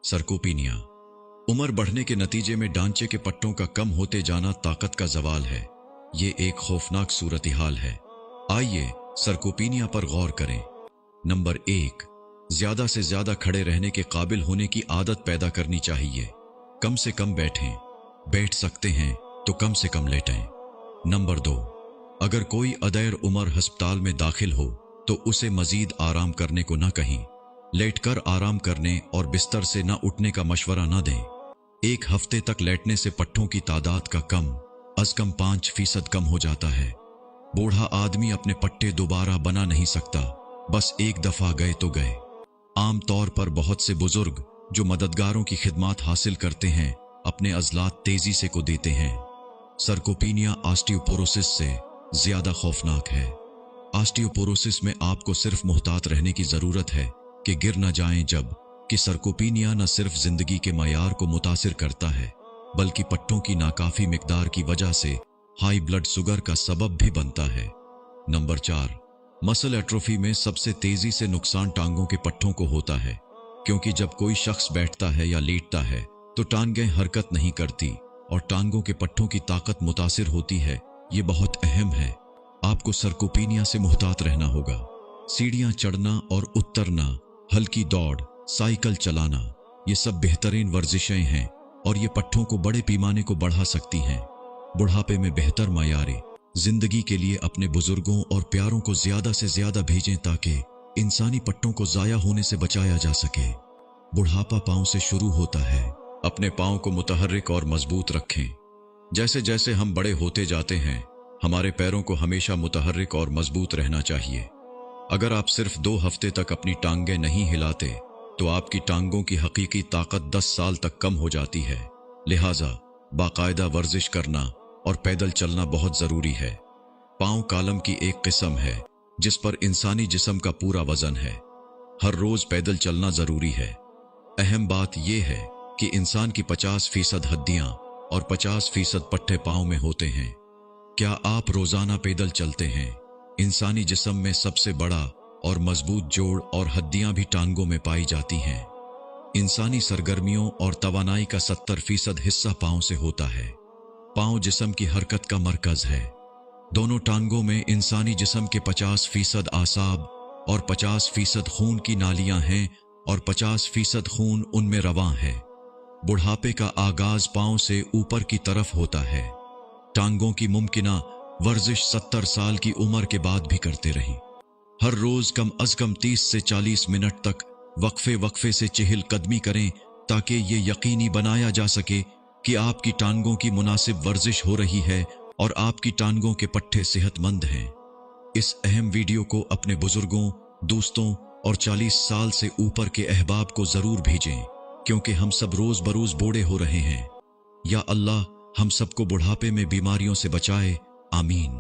सरकोपीनिया। उम्र बढ़ने के नतीजे में ढांचे के पट्टों का कम होते जाना ताकत का जवाल है। ये एक खौफनाक सूरत-ए-हाल है। आइए सरकोपीनिया पर गौर करें। नंबर 1, ज्यादा से ज्यादा खड़े रहने के काबिल होने की आदत पैदा करनी चाहिए। कम से कम बैठें, बैठ सकते हैं तो कम से कम लेटें। नंबर 2, अगर कोई अदैर उम्र अस्पताल में दाखिल हो तो उसे मजीद आराम करने को न कहें। लेटकर आराम करने और बिस्तर से न उठने का मशवरा न दें। 1 हफ्ते तक लेटने से पट्टों की तादाद का कम अज कम 5% कम हो जाता है। बूढ़ा आदमी अपने पट्टे दोबारा बना नहीं सकता, बस एक दफा गए तो गए। आम तौर पर बहुत से बुजुर्ग जो मददगारों की खिदमत हासिल करते हैं अपने अजलात तेजी से को देते हैं। सरकोपीनिया ऑस्टियोपोरोसिस से ज्यादा खौफनाक है। ऑस्टियोपोरोसिस में आपको सिर्फ मुहतात रहने की जरूरत है कि गिर न जाएं, जब कि सरकोपीनिया न सिर्फ जिंदगी के मयार को मुतासिर करता है बल्कि पट्टों की नाकाफी मिकदार की वजह से हाई ब्लड शुगर का सबब भी बनता है। नंबर 4, मसल एट्रोफी में सबसे तेजी से नुकसान टांगों के पट्टों को होता है, क्योंकि जब कोई शख्स बैठता है या लेटता है तो टांगें हरकत नहीं करती और टांगों के पट्टों की ताकत मुतासिर होती है। ये बहुत अहम है। आपको सरकोपीनिया से मुहतात रहना होगा। सीढ़ियां चढ़ना और उतरना, हल्की दौड़, साइकिल चलाना, ये सब बेहतरीन वर्जिशें हैं और ये पट्टों को बड़े पैमाने को बढ़ा सकती हैं। बुढ़ापे में बेहतर मयारी जिंदगी के लिए अपने बुजुर्गों और प्यारों को ज्यादा से ज्यादा भेजें ताकि इंसानी पट्टों को जाया होने से बचाया जा सके। बुढ़ापा पांव से शुरू होता है। अपने पांव को मुतहर्रिक और मजबूत रखें। जैसे जैसे हम बड़े होते जाते हैं हमारे पैरों को हमेशा मुतहर्रिक और मजबूत रहना चाहिए। अगर आप सिर्फ 2 हफ्ते तक अपनी टांगें नहीं हिलाते तो आपकी टांगों की हकीकी ताकत 10 साल तक कम हो जाती है। लिहाजा बाकायदा वर्जिश करना और पैदल चलना बहुत जरूरी है। पांव कालम की एक किस्म है जिस पर इंसानी जिस्म का पूरा वजन है। हर रोज पैदल चलना जरूरी है। अहम बात यह है कि इंसान की 50% हड्डियां और 50% पट्टे पांव में होते हैं। क्या आप रोजाना पैदल चलते हैं? इंसानी जिस्म में सबसे बड़ा और मजबूत जोड़ और हड्डियां भी टांगों में पाई जाती हैं। इंसानी सरगर्मियों और तवानाई का 70% हिस्सा पांव से होता है। पांव जिस्म की हरकत का मरकज है। दोनों टांगों में इंसानी जिस्म के 50% आसाब और 50% खून की नालियां हैं और 50% खून उनमें रवां है। बुढ़ापे का आगाज पांव से ऊपर की तरफ होता है। टांगों की मुमकिना वर्जिश 70 साल की उम्र के बाद भी करते रहें। हर रोज कम अज कम 30 से 40 मिनट तक वक्फे वक्फे से चहल कदमी करें ताकि ये यकीनी बनाया जा सके कि आपकी टांगों की मुनासिब वर्जिश हो रही है और आपकी टांगों के पट्टे सेहतमंद हैं। इस अहम वीडियो को अपने बुजुर्गों, दोस्तों और 40 साल से ऊपर के अहबाब को जरूर भेजें, क्योंकि हम सब रोज बरोज बूढ़े हो रहे हैं। या अल्लाह हम सबको बुढ़ापे में बीमारियों से बचाए। आमीन।